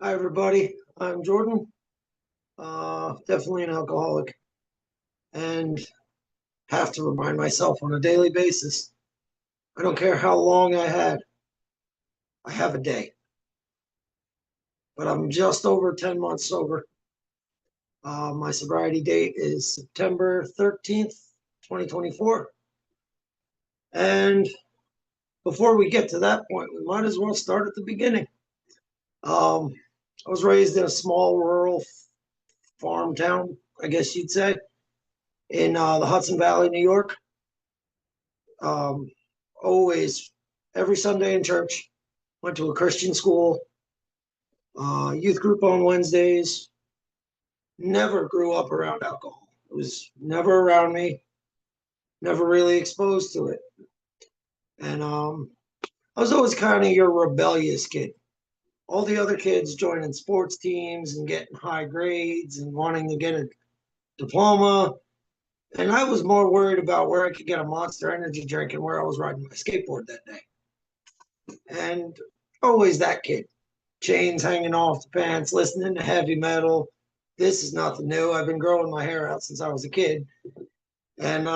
Hi, everybody. I'm Jordan. Definitely an alcoholic, and have to remind myself on a daily basis. I don't care how long I had. I have a day, but I'm just over 10 months sober. My sobriety date is September 13th, 2024. And before we get to that point, we might as well start at the beginning. Um, I was raised in a small rural farm town, I guess you'd say, in the Hudson Valley, New York. Um, Always, every Sunday in church, went to a Christian school, youth group on Wednesdays. Never grew up around alcohol. It was never around me, never really exposed to it. And I was always kind of your rebellious kid. All the other kids joining sports teams and getting high grades and wanting to get a diploma. And I was more worried about where I could get a Monster Energy drink and where I was riding my skateboard that day. And always that kid, chains hanging off the pants, listening to heavy metal. This is nothing new. I've been growing my hair out since I was a kid, and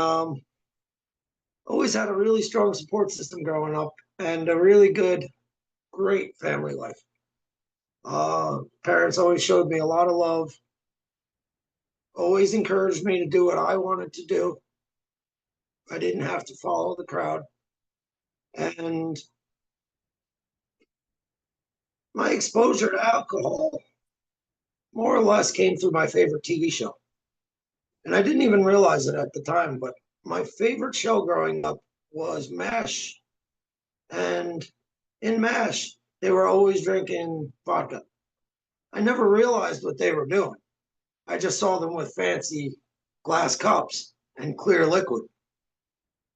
always had a really strong support system growing up, and a really good, great family life. Parents always showed me a lot of love. Always encouraged me to do what I wanted to do. I didn't have to follow the crowd, and my exposure to alcohol more or less came through my favorite TV show. And I didn't even realize it at the time, but my favorite show growing up was MASH. And in MASH, they were always drinking vodka. I never realized what they were doing. I just saw them with fancy glass cups and clear liquid.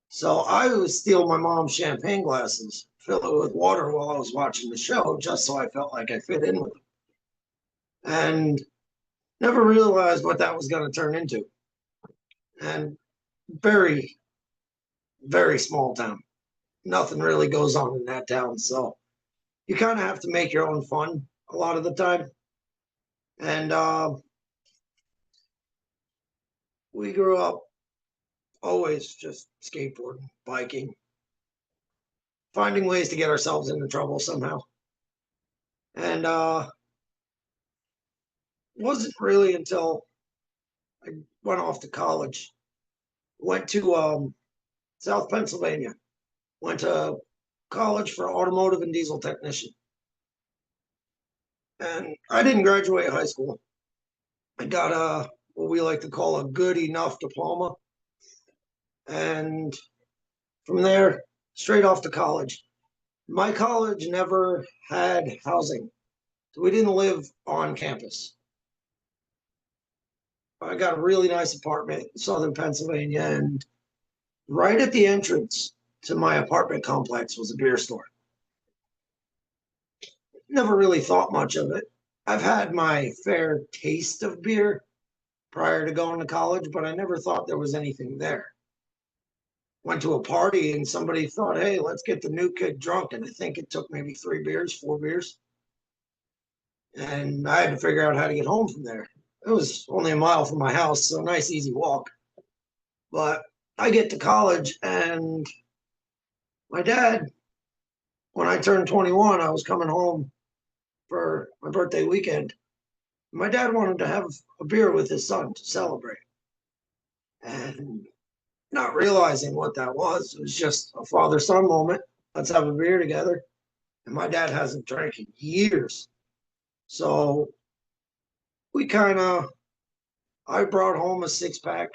So I would steal my mom's champagne glasses, fill it with water while I was watching the show, just so I felt like I fit in with them. And never realized what that was going to turn into. And very, very small town. Nothing really goes on in that town. So you kind of have to make your own fun a lot of the time. And we grew up always just skateboarding, biking, finding ways to get ourselves into trouble somehow. And wasn't really until I went off to college, went to South Pennsylvania, went to college for automotive and diesel technician. And I didn't graduate high school. I got a what we like to call a good enough diploma. And from there, straight off to college. My college never had housing. So we didn't live on campus. I got a really nice apartment in Southern Pennsylvania, and right at the entrance to my apartment complex was a beer store. Never really thought much of it. I've had my fair taste of beer prior to going to college, but I never thought there was anything there. Went to a party and somebody thought, hey, let's get the new kid drunk. And I think it took maybe 3 beers, 4 beers. And I had to figure out how to get home from there. It was only a mile from my house, so nice, easy walk. But I get to college, and my dad, when I turned 21, I was coming home for my birthday weekend. My dad wanted to have a beer with his son to celebrate. And not realizing what that was, it was just a father son moment. Let's have a beer together. And my dad hasn't drank in years. So we kind of, I brought home a 6 pack,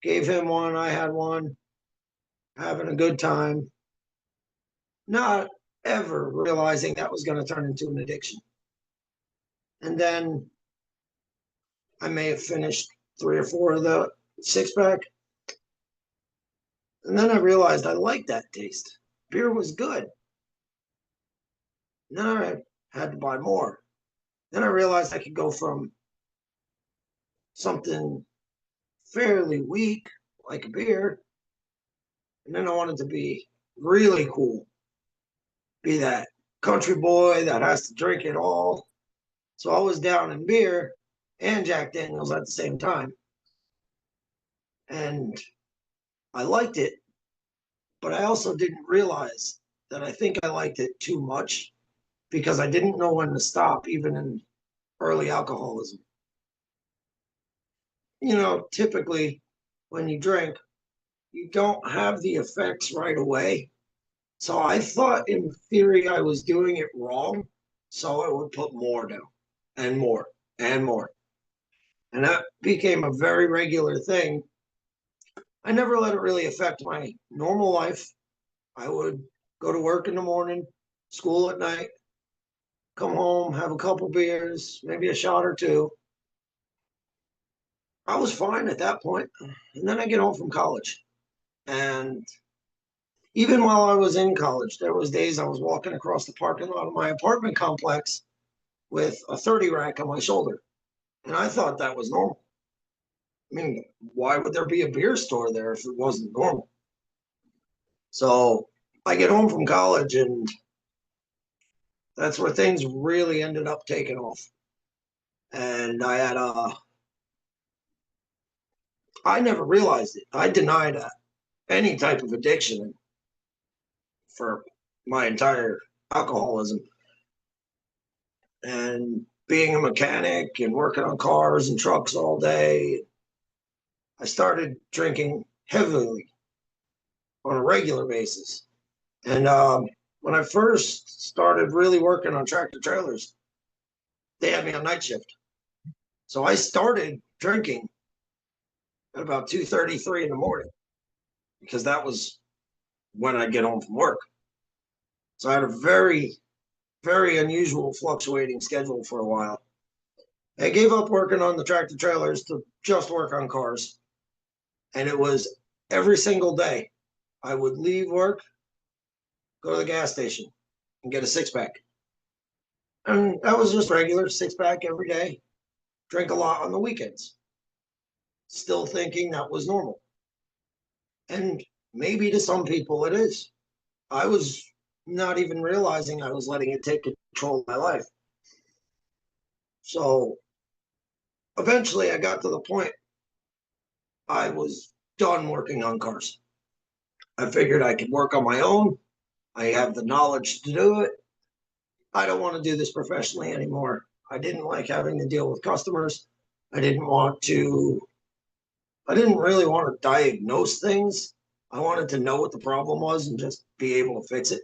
gave him one, I had one, having a good time, not ever realizing that was going to turn into an addiction. And then I may have finished 3 or 4 of the 6 pack. And then I realized I liked that taste. Beer was good. And then I had to buy more. Then I realized I could go from something fairly weak, like a beer, and then I wanted to be really cool, be that country boy that has to drink it all. So I was down in beer and Jack Daniels at the same time. And I liked it, but I also didn't realize that I think I liked it too much because I didn't know when to stop, even in early alcoholism. Typically when you drink, you don't have the effects right away. So I thought in theory I was doing it wrong. So I would put more down and more and more. And that became a very regular thing. I never let it really affect my normal life. I would go to work in the morning, school at night, come home, have a couple beers, maybe a shot or two. I was fine at that point. And then I get home from college. And even while I was in college, there was days I was walking across the parking lot of my apartment complex with a 30 rack on my shoulder. And I thought that was normal. I mean, why would there be a beer store there if it wasn't normal? So I get home from college, and that's where things really ended up taking off. And I never realized it. I denied any type of addiction for my entire alcoholism. And being a mechanic and working on cars and trucks all day, I started drinking heavily on a regular basis. And when I first started really working on tractor trailers, they had me on night shift. So I started drinking at about 2:33 in the morning because that was when I'd get home from work. So I had a very, very unusual fluctuating schedule for a while. I gave up working on the tractor trailers to just work on cars. And it was every single day I would leave work, go to the gas station, and get a six pack. And that was just regular six pack every day. Drink a lot on the weekends. Still thinking that was normal. And maybe to some people it is. I was not even realizing I was letting it take control of my life. So eventually I got to the point I was done working on cars. I figured I could work on my own. I have the knowledge to do it. I don't want to do this professionally anymore. I didn't like having to deal with customers. I didn't want to, I didn't really want to diagnose things. I wanted to know what the problem was and just be able to fix it.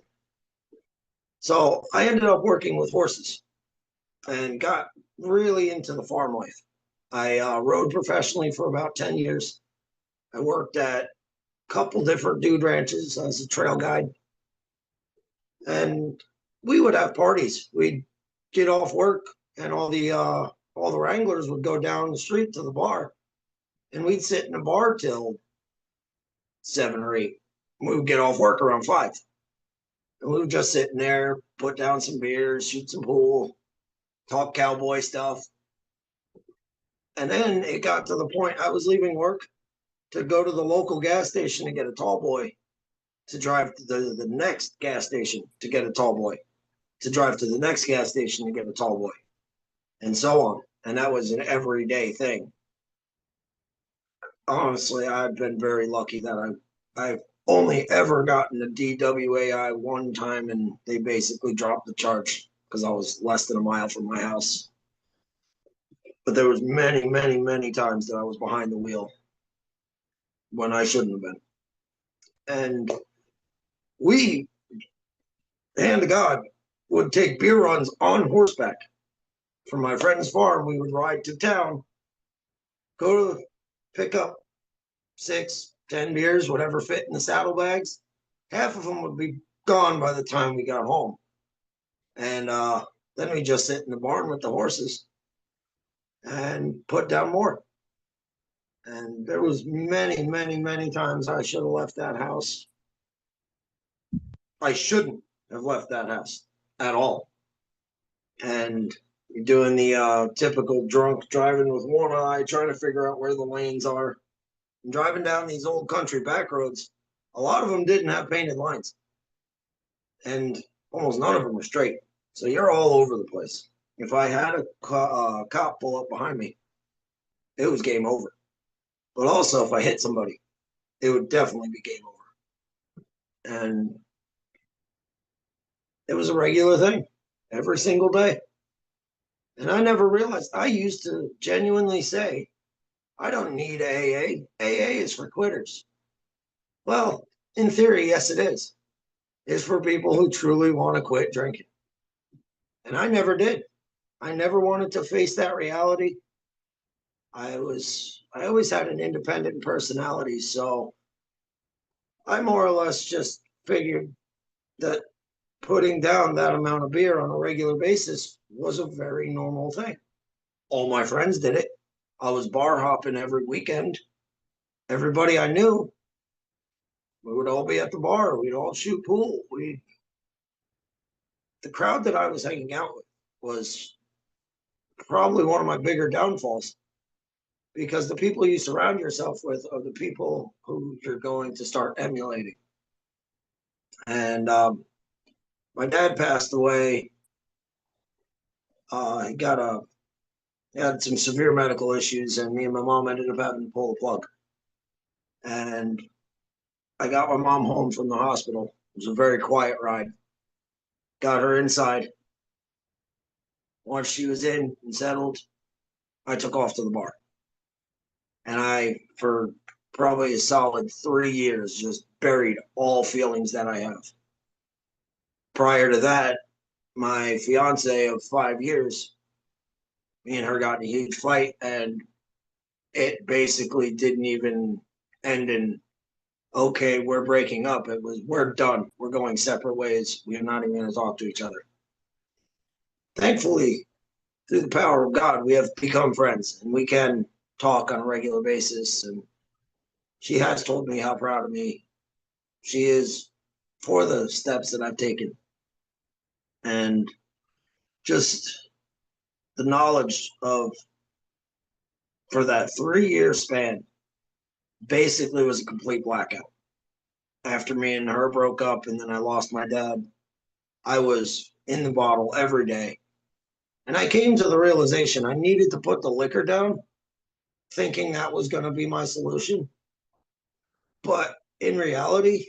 So I ended up working with horses and got really into the farm life. I rode professionally for about 10 years. I worked at a couple different dude ranches as a trail guide. And we would have parties. We'd get off work and all the wranglers would go down the street to the bar and we'd sit in the bar till 7 or 8. We would get off work around 5. And we would just sit in there, put down some beers, shoot some pool, talk cowboy stuff. And then it got to the point I was leaving work to go to the local gas station to get a tall boy, to drive to the next gas station to get a tall boy, to drive to the next gas station to get a tall boy, and so on. And that was an everyday thing. Honestly, I've been very lucky that I've only ever gotten a DWAI one time, and they basically dropped the charge because I was less than a mile from my house. But there was many, many, many times that I was behind the wheel when I shouldn't have been. And we, hand to God, would take beer runs on horseback from my friend's farm. We would ride to town, go to pick up 6, 10 beers, whatever fit in the saddlebags. Half of them would be gone by the time we got home. And then we just sit in the barn with the horses and put down more. And there was many, many, many times I should have left that house. I shouldn't have left that house at all. And doing the typical drunk driving with one eye, trying to figure out where the lanes are. And driving down these old country back roads, a lot of them didn't have painted lines. And almost none of them were straight. So you're all over the place. if I had a cop pull up behind me, it was game over. But also, if I hit somebody, it would definitely be game over. And it was a regular thing every single day. And I never realized, I used to genuinely say, I don't need AA. AA is for quitters. Well, in theory, yes, it is. It's for people who truly want to quit drinking. And I never did. I never wanted to face that reality. I always had an independent personality, so I more or less just figured that putting down that amount of beer on a regular basis was a very normal thing. All my friends did it. I was bar hopping every weekend. Everybody I knew, we would all be at the bar. We'd all shoot pool. The crowd that I was hanging out with was probably one of my bigger downfalls because the people you surround yourself with are the people who you're going to start emulating. And my dad passed away. He got he had some severe medical issues, and me and my mom ended up having to pull the plug. And I got my mom home from the hospital. It was a very quiet ride. Got her inside. Once she was in and settled, I took off to the bar. And I, for probably a solid 3 years, just buried all feelings that I have. Prior to that, my fiance of 5 years, me and her got in a huge fight, and it basically didn't even end in, okay, we're breaking up. It was, we're done. We're going separate ways. We're not even going to talk to each other. Thankfully, through the power of God, we have become friends and we can talk on a regular basis. And she has told me how proud of me she is for the steps that I've taken. And just the knowledge of, for that 3 year span, basically was a complete blackout. After me and her broke up and then I lost my dad, I was in the bottle every day. And I came to the realization I needed to put the liquor down, thinking that was going to be my solution. But in reality,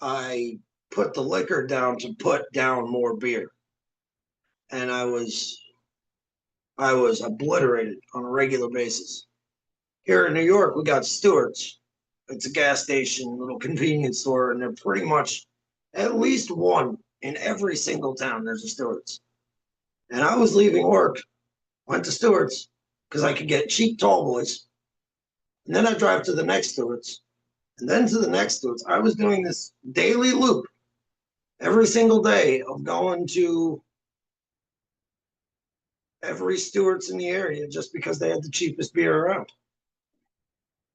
I put the liquor down to put down more beer. And I was obliterated on a regular basis. Here in New York, we got Stewart's. It's a gas station, little convenience store, and they're pretty much at least one in every single town. There's a Stewart's. And I was leaving work, went to Stewart's because I could get cheap tall boys. And then I drive to the next Stewart's, and then to the next Stewart's. I was doing this daily loop every single day of going to every Stewart's in the area just because they had the cheapest beer around.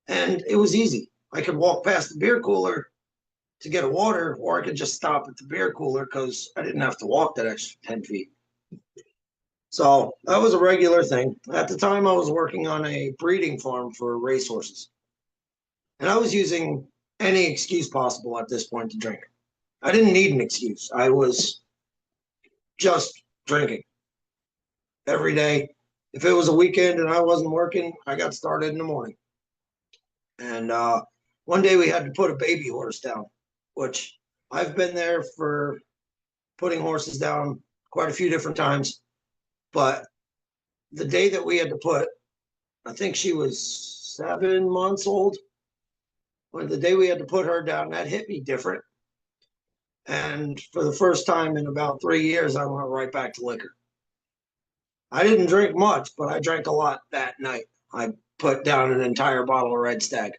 And it was easy. I could walk past the beer cooler to get a water, or I could just stop at the beer cooler because I didn't have to walk that extra 10 feet. So that was a regular thing. At the time, I was working on a breeding farm for racehorses. And I was using any excuse possible at this point to drink. I didn't need an excuse. I was just drinking every day. If it was a weekend and I wasn't working, I got started in the morning. And one day we had to put a baby horse down, which I've been there for putting horses down quite a few different times. But the day that we had to put, I think she was 7 months old. But the day we had to put her down, that hit me different. And for the first time in about 3 years, I went right back to liquor. I didn't drink much, but I drank a lot that night. I put down an entire bottle of Red Stag,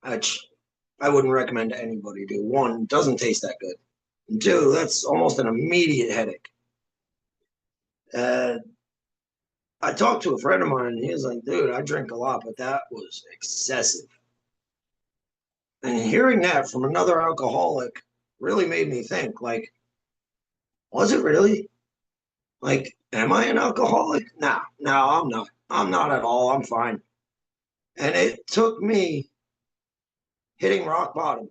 which I wouldn't recommend to anybody do. One, it doesn't taste that good. And two, that's almost an immediate headache. I talked to a friend of mine, and he was like, dude, I drink a lot, but that was excessive. And hearing that from another alcoholic really made me think, like, was it really? Like, am I an alcoholic? No, I'm not. I'm not at all. I'm fine. And it took me hitting rock bottom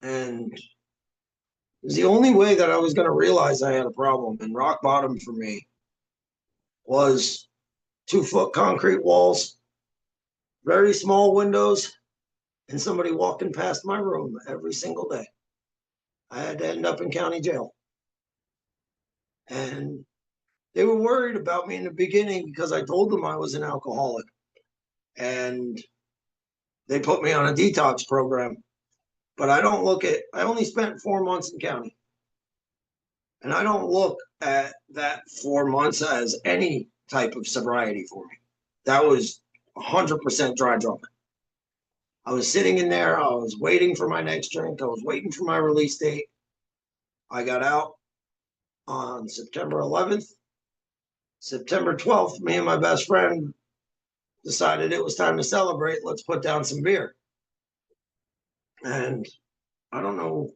and It was the only way that I was going to realize I had a problem. And rock bottom for me was 2 foot concrete walls, very small windows, and somebody walking past my room every single day. I had to end up in county jail. And they were worried about me in the beginning because I told them I was an alcoholic. And they put me on a detox program. But I only spent 4 months in county. And I don't look at that 4 months as any type of sobriety for me. That was 100% dry drunk. I was sitting in there. I was waiting for my next drink. I was waiting for my release date. I got out on September 11th. September 12th, me and my best friend decided it was time to celebrate. Let's put down some beer. And I don't know,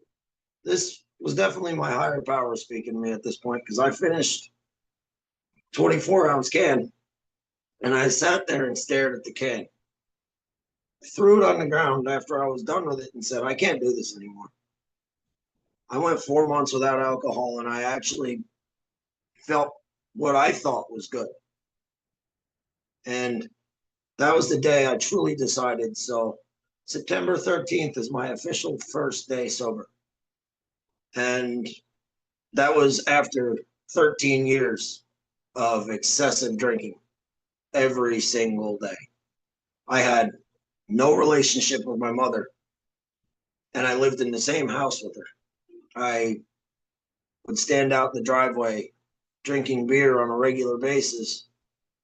this was definitely my higher power speaking to me at this point because I finished 24-ounce can and I sat there and stared at the can. I threw it on the ground after I was done with it and said, I can't do this anymore. I went 4 months without alcohol and I actually felt what I thought was good. And that was the day I truly decided. So September 13th is my official first day sober. And that was after 13 years of excessive drinking every single day. I had no relationship with my mother, and I lived in the same house with her. I would stand out in the driveway drinking beer on a regular basis.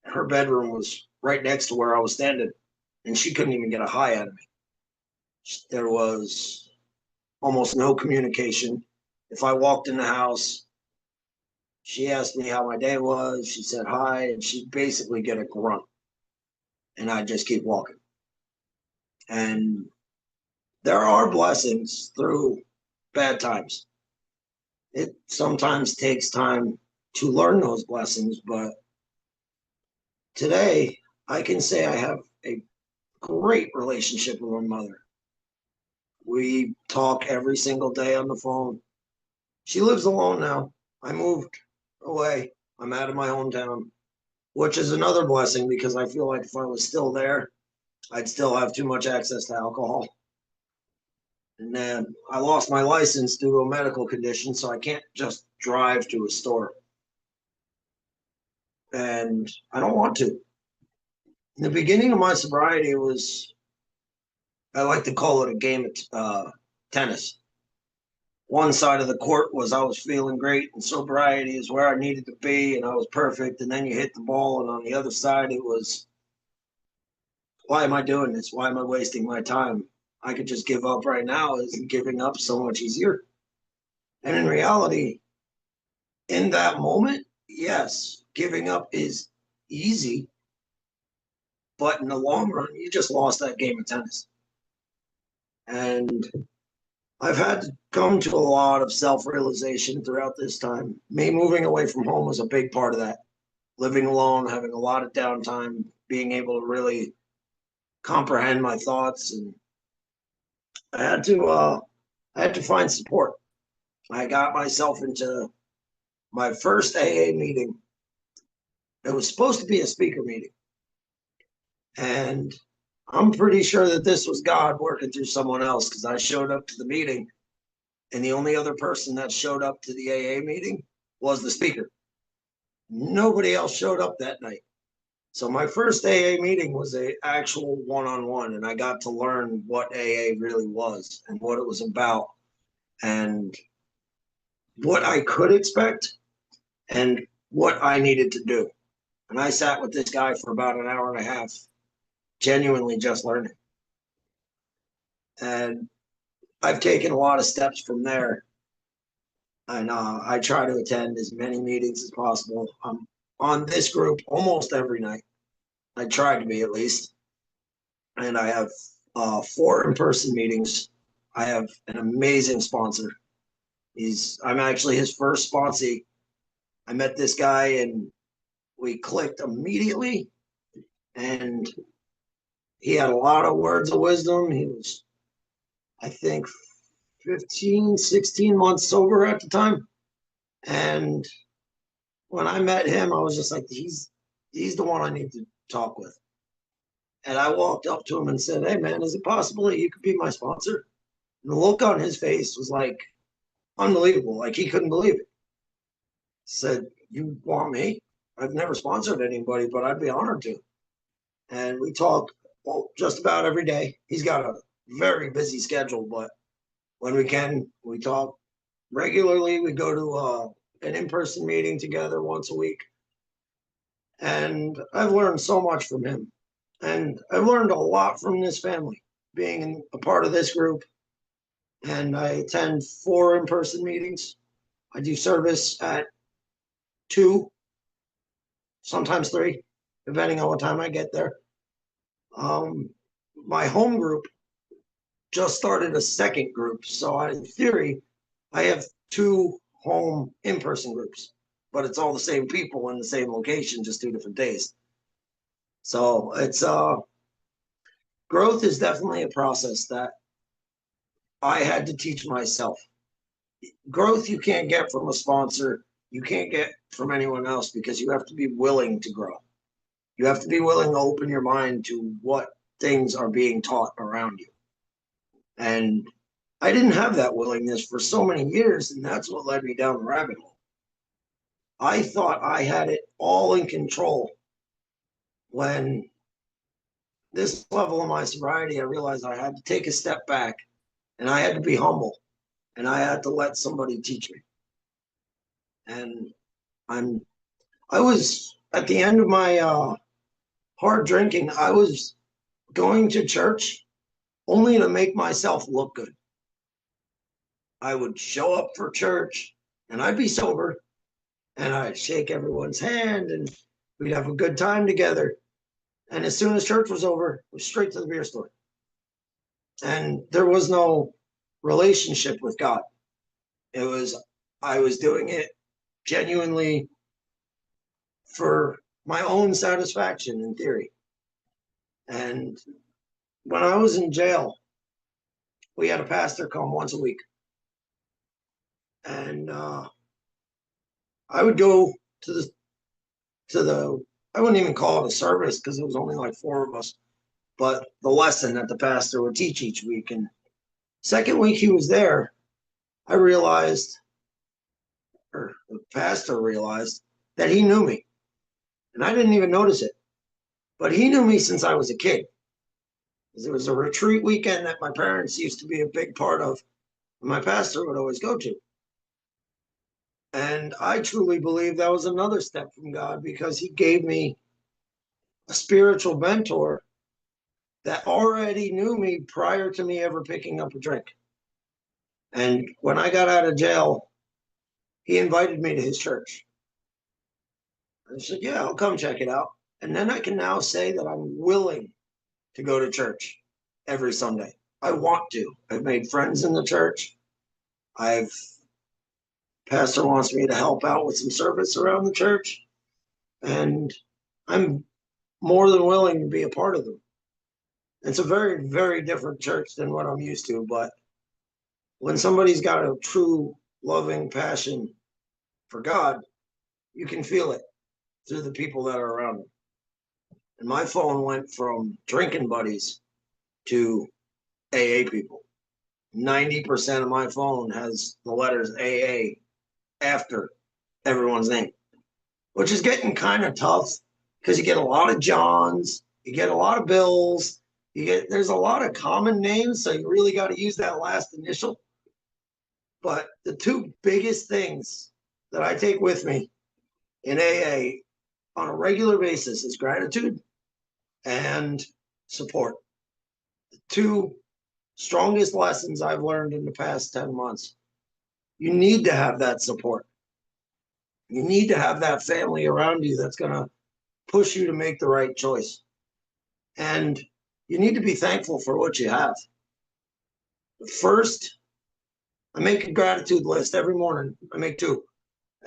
Her bedroom was right next to where I was standing, and she couldn't even get a hi out of me. There was almost no communication. If I walked in the house, she asked me how my day was. She said hi, and she'd basically get a grunt, and I'd just keep walking. And there are blessings through bad times. It sometimes takes time to learn those blessings, but today I can say I have a great relationship with my mother. We talk every single day on the phone. She lives alone now. I moved away. I'm out of my hometown, which is another blessing because I feel like if I was still there, I'd still have too much access to alcohol. And then I lost my license due to a medical condition, so I can't just drive to a store. And I don't want to. In the beginning of my sobriety, it was, I like to call it a game of tennis. One side of the court was I was feeling great and sobriety is where I needed to be and I was perfect. And then you hit the ball. And on the other side, it was, why am I doing this? Why am I wasting my time? I could just give up right now. Isn't giving up so much easier? And in reality, in that moment, yes, giving up is easy. But in the long run, you just lost that game of tennis. And I've had to come to a lot of self-realization throughout this time. Me moving away from home was a big part of that. Living alone, having a lot of downtime, being able to really comprehend my thoughts, and I had to find support. I got myself into my first AA meeting. It was supposed to be a speaker meeting, and I'm pretty sure that this was God working through someone else because I showed up to the meeting and the only other person that showed up to the AA meeting was the speaker. Nobody else showed up that night. So my first AA meeting was a actual one-on-one, and I got to learn what AA really was and what it was about and what I could expect and what I needed to do. And I sat with this guy for about an hour and a half, genuinely just learning. And I've taken a lot of steps from there. And I try to attend as many meetings as possible. I'm on this group almost every night. I try to be at least. And I have 4 in-person meetings. I have an amazing sponsor. I'm actually his first sponsee. I met this guy and we clicked immediately. And he had a lot of words of wisdom. He was, I think, 15, 16 months sober at the time. And when I met him, I was just like, he's the one I need to talk with. And I walked up to him and said, "Hey man, is it possible that you could be my sponsor?" And the look on his face was like unbelievable. Like he couldn't believe it. He said, "You want me? I've never sponsored anybody, but I'd be honored to." And we talk, well, just about every day. He's got a very busy schedule, but when we can, we talk regularly. We go to an in-person meeting together once a week. And I've learned so much from him. And I've learned a lot from this family, being a part of this group. And I attend 4 in-person meetings. I do service at 2, sometimes 3, depending on what time I get there. My home group just started a second group. So in theory, I have 2 home in-person groups, but it's all the same people in the same location, just 2 different days. So it's growth is definitely a process that I had to teach myself. Growth you can't get from a sponsor, you can't get from anyone else, because you have to be willing to grow. You have to be willing to open your mind to what things are being taught around you. And I didn't have that willingness for so many years, and that's what led me down the rabbit hole. I thought I had it all in control. When this level of my sobriety, I realized I had to take a step back, and I had to be humble, and I had to let somebody teach me. And I was at the end of my hard drinking, I was going to church only to make myself look good. I would show up for church and I'd be sober and I'd shake everyone's hand and we'd have a good time together. And as soon as church was over, it was straight to the beer store. And there was no relationship with God. I was doing it genuinely for my own satisfaction in theory. And when I was in jail, we had a pastor come once a week. And I would go to the I wouldn't even call it a service because it was only like 4 of us, but the lesson that the pastor would teach each week. And second week he was there, I realized, or the pastor realized, that he knew me. And I didn't even notice it. But he knew me since I was a kid. It was a retreat weekend that my parents used to be a big part of, and my pastor would always go to. And I truly believe that was another step from God, because he gave me a spiritual mentor that already knew me prior to me ever picking up a drink. And when I got out of jail, he invited me to his church. I said, "Yeah, I'll come check it out." And then I can now say that I'm willing to go to church every Sunday. I want to. I've made friends in the church. Pastor wants me to help out with some service around the church, and I'm more than willing to be a part of them. It's a very, very different church than what I'm used to, but when somebody's got a true loving passion for God, you can feel it through the people that are around them. And my phone went from drinking buddies to AA people. 90% of my phone has the letters AA after everyone's name, which is getting kind of tough because you get a lot of Johns, you get a lot of Bills, there's a lot of common names, so you really got to use that last initial. But the 2 biggest things that I take with me in AA on a regular basis is gratitude and support. The 2 strongest lessons I've learned in the past 10 months. You need to have that support. You need to have that family around you that's going to push you to make the right choice. And you need to be thankful for what you have. First, I make a gratitude list every morning. I make 2.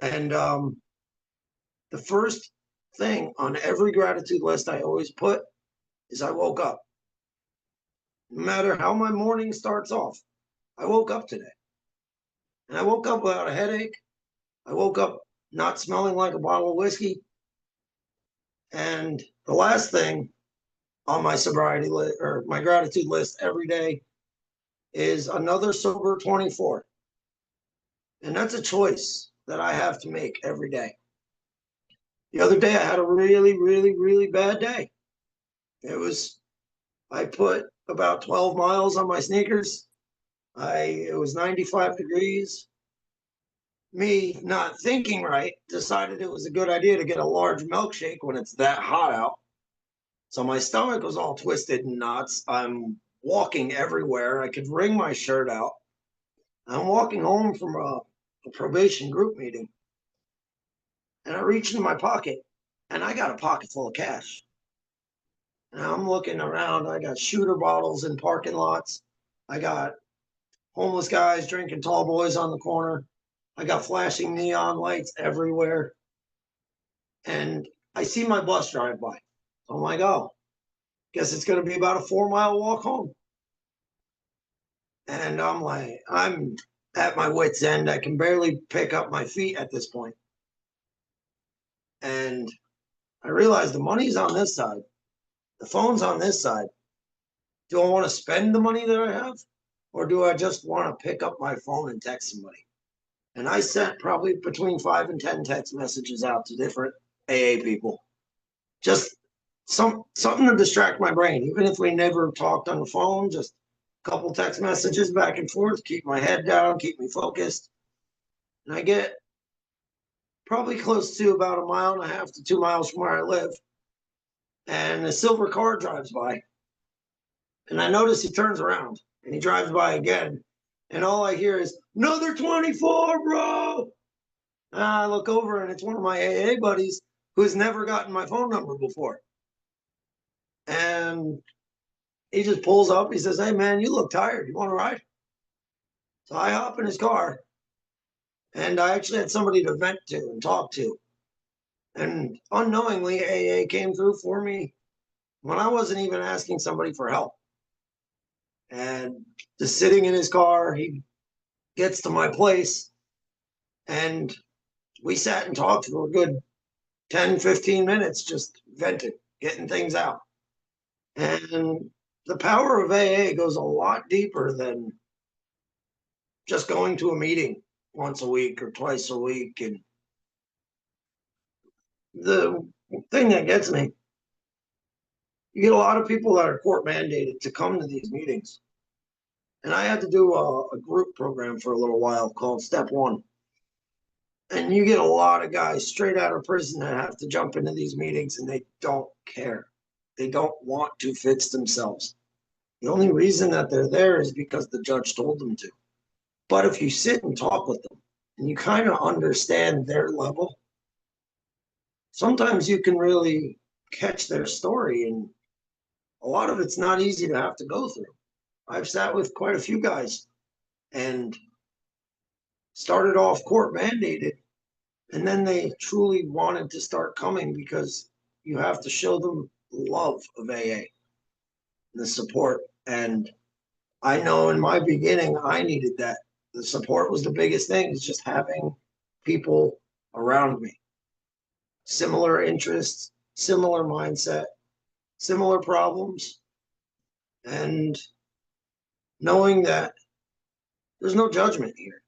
And the first thing on every gratitude list I always put is I woke up. No matter how my morning starts off, I woke up today, and I woke up without a headache. I woke up not smelling like a bottle of whiskey. And the last thing on my sobriety list or my gratitude list every day is another sober 24. And that's a choice that I have to make every day. The other day, I had a really, really, really bad day. I put about 12 miles on my sneakers. It was 95 degrees. Me not thinking right, decided it was a good idea to get a large milkshake when it's that hot out. So my stomach was all twisted in knots. I'm walking everywhere. I could wring my shirt out. I'm walking home from a probation group meeting, and I reach into my pocket, and I got a pocket full of cash. And I'm looking around. I got shooter bottles in parking lots. I got homeless guys drinking tall boys on the corner. I got flashing neon lights everywhere. And I see my bus drive by. So I'm like, oh, guess it's going to be about a 4 mile walk home. And I'm at my wit's end. I can barely pick up my feet at this point. And I realize the money's on this side, the phone's on this side. Do I want to spend the money that I have? Or do I just want to pick up my phone and text somebody? And I sent probably between 5 and 10 text messages out to different AA people. Just something to distract my brain, even if we never talked on the phone, just a couple text messages back and forth, keep my head down, keep me focused. And I get probably close to about 1.5 to 2 miles from where I live. And a silver car drives by. And I notice he turns around and he drives by again. And all I hear is, another 24, bro. And I look over and it's one of my AA buddies who's never gotten my phone number before. And he just pulls up. He says, hey, man, you look tired. You want to ride? So I hop in his car. And I actually had somebody to vent to and talk to. And unknowingly, AA came through for me when I wasn't even asking somebody for help. And just sitting in his car, he gets to my place. And we sat and talked for a good 10, 15 minutes, just venting, getting things out. And the power of AA goes a lot deeper than just going to a meeting once a week or twice a week. And the thing that gets me, you get a lot of people that are court mandated to come to these meetings. And I had to do a group program for a little while called Step One. And you get a lot of guys straight out of prison that have to jump into these meetings and they don't care. They don't want to fix themselves. The only reason that they're there is because the judge told them to. But if you sit and talk with them and you kind of understand their level, sometimes you can really catch their story. And a lot of it's not easy to have to go through. I've sat with quite a few guys and started off court mandated, and then they truly wanted to start coming because you have to show them love of AA, the support. And I know in my beginning, I needed that. The support was the biggest thing, is just having people around me. Similar interests, similar mindset, similar problems, and knowing that there's no judgment here.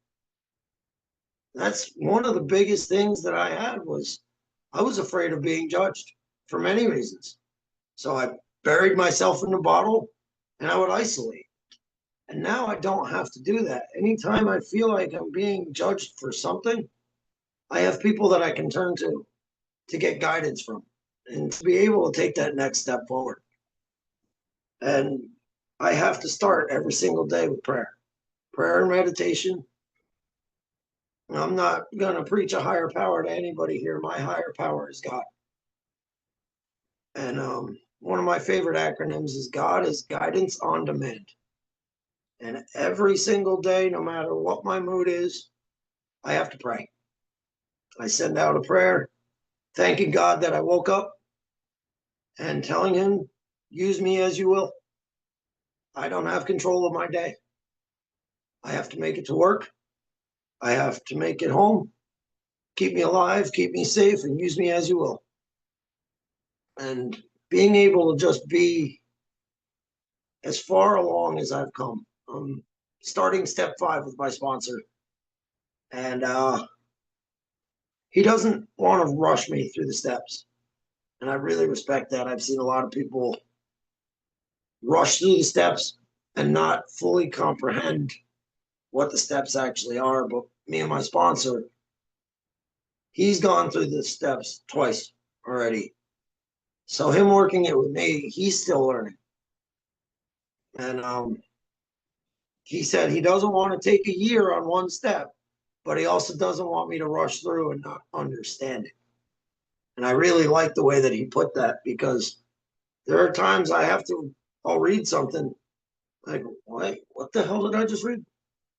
That's one of the biggest things that I had was I was afraid of being judged for many reasons. So I buried myself in the bottle and I would isolate. And now I don't have to do that. Anytime I feel like I'm being judged for something, I have people that I can turn to get guidance from and to be able to take that next step forward. And I have to start every single day with prayer and meditation. I'm not going to preach a higher power to anybody here. My higher power is God. And one of my favorite acronyms is God is guidance on demand. And every single day, no matter what my mood is, I have to pray. I send out a prayer, thanking God that I woke up and telling him, use me as you will. I don't have control of my day. I have to make it to work. I have to make it home. Keep me alive, keep me safe, and use me as you will. And being able to just be as far along as I've come. Starting step 5 with my sponsor. And he doesn't want to rush me through the steps. And I really respect that. I've seen a lot of people rush through the steps and not fully comprehend what the steps actually are. But me and my sponsor, he's gone through the steps twice already. So him working it with me, he's still learning. And he said he doesn't want to take a year on one step, but he also doesn't want me to rush through and not understand it. And I really like the way that he put that, because there are times I'll read something like, what the hell did I just read?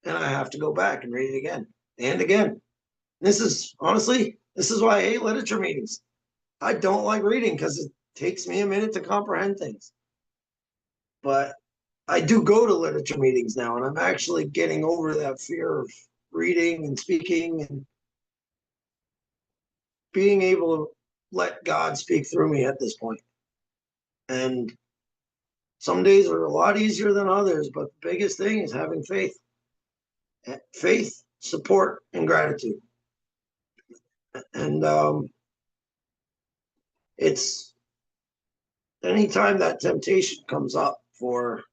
And I have to go back and read it again and again. This is why I hate literature meetings. I don't like reading because it takes me a minute to comprehend things. But I do go to literature meetings now, and I'm actually getting over that fear of reading and speaking and being able to let God speak through me at this point. And some days are a lot easier than others, but the biggest thing is having faith. Faith, support, and gratitude. And it's anytime that temptation comes up for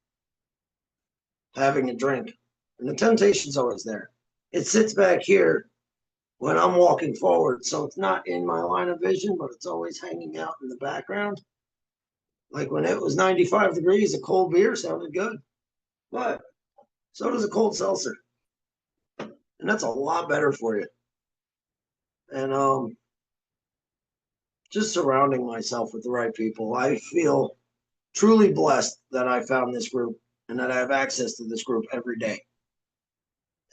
having a drink, and the temptation's always there. It sits back here when I'm walking forward, so it's not in my line of vision, but it's always hanging out in the background. Like when it was 95 degrees, a cold beer sounded good, but so does a cold seltzer, and that's a lot better for you. And just surrounding myself with the right people. I feel truly blessed that I found this group and that I have access to this group every day.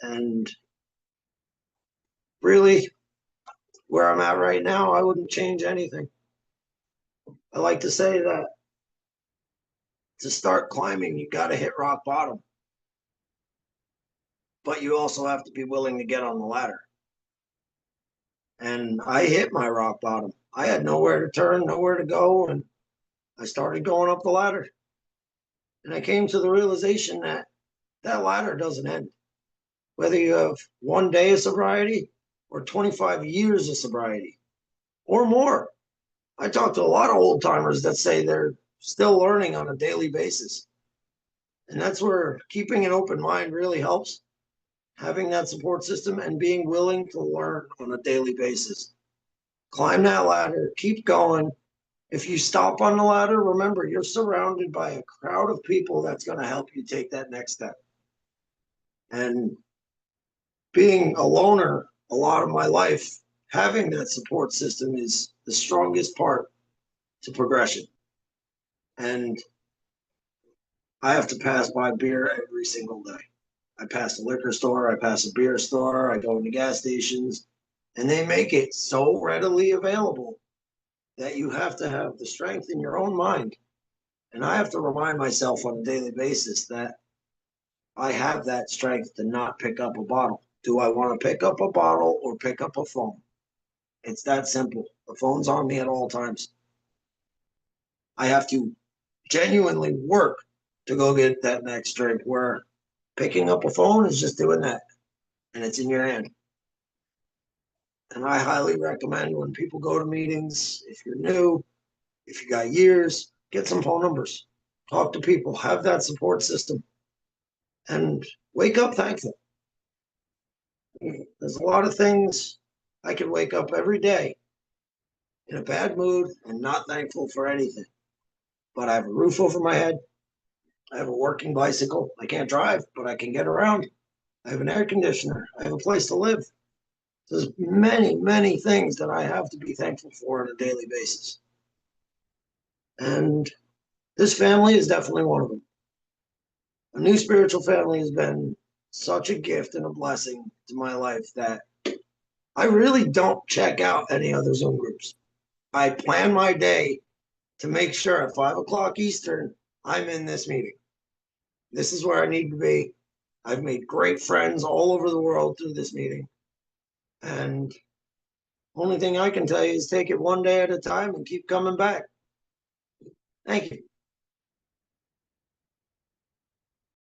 And really, where I'm at right now, I wouldn't change anything. I like to say that to start climbing, you got to hit rock bottom, but you also have to be willing to get on the ladder. And I hit my rock bottom. I had nowhere to turn, nowhere to go, and I started going up the ladder. And I came to the realization that that ladder doesn't end. Whether you have 1 day of sobriety or 25 years of sobriety or more. I talk to a lot of old timers that say they're still learning on a daily basis. And that's where keeping an open mind really helps. Having that support system and being willing to learn on a daily basis. Climb that ladder, keep going. If you stop on the ladder, remember you're surrounded by a crowd of people that's going to help you take that next step. And being a loner a lot of my life, having that support system is the strongest part to progression. And I have to pass by beer every single day. I pass a liquor store, I pass a beer store, I go into gas stations, and they make it so readily available that you have to have the strength in your own mind. And I have to remind myself on a daily basis that I have that strength to not pick up a bottle. Do I want to pick up a bottle or pick up a phone? It's that simple. The phone's on me at all times. I have to genuinely work to go get that next drink, where picking up a phone is just doing that, and it's in your hand. And I highly recommend when people go to meetings, if you're new, if you got years, get some phone numbers, talk to people, have that support system, and wake up thankful. There's a lot of things I can wake up every day in a bad mood and not thankful for anything. But I have a roof over my head. I have a working bicycle. I can't drive, but I can get around. I have an air conditioner. I have a place to live. There's many, many things that I have to be thankful for on a daily basis. And this family is definitely one of them. A new spiritual family has been such a gift and a blessing to my life that I really don't check out any other Zoom groups. I plan my day to make sure at 5 o'clock Eastern, I'm in this meeting. This is where I need to be. I've made great friends all over the world through this meeting. And only thing I can tell you is take it one day at a time and keep coming back. Thank you.